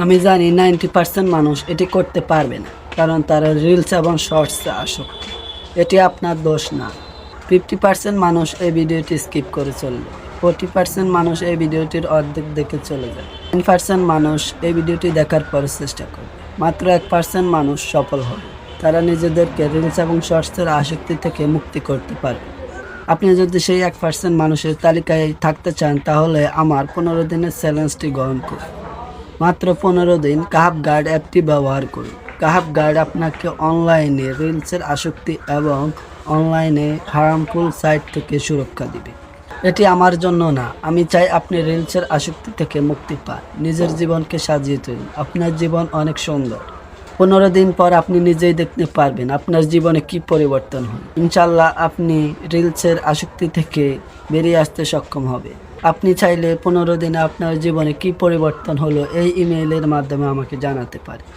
আমি জানি 90% মানুষ এটি করতে পারবে না, কারণ তারা রিলস এবং শর্টসে আসক্ত। এটি আপনার দোষ না। 50% মানুষ এই ভিডিওটি স্কিপ করে চলবে, 40% মানুষ এই ভিডিওটির অর্ধেক দেখে চলে যায়, 10% মানুষ এই ভিডিওটি দেখার পরে চেষ্টা করবে, মাত্র 1% মানুষ সফল হবে। তারা নিজেদেরকে রিলস এবং শর্টসের আসক্তি থেকে মুক্তি করতে পারবে। আপনি যদি সেই 1% মানুষের তালিকায় থাকতে চান, তাহলে আমার 15 দিনের চ্যালেঞ্জটি গ্রহণ করুন। মাত্র 15 দিন কাহাব গার্ড অ্যাপটি ব্যবহার করুন। কাহাব গার্ড আপনাকে অনলাইনে রিলসের আসক্তি এবং অনলাইনে হার্মফুল সাইট থেকে সুরক্ষা দিবে। এটি আমার জন্য না, আমি চাই আপনি রিলসের আসক্তি থেকে মুক্তি পান, নিজের জীবনকে সাজিয়ে তুলুন। আপনার জীবন অনেক সুন্দর। 15 দিন পর আপনি নিজেই দেখতে পারবেন আপনার জীবনে কি পরিবর্তন হয়। ইনশাল্লাহ আপনি রিলসের আসক্তি থেকে বেরিয়ে আসতে সক্ষম হবে। আপনি চাইলে 15 দিনে আপনার জীবনে কি পরিবর্তন হলো এই ইমেইলের মাধ্যমে আমাকে জানাতে পারেন।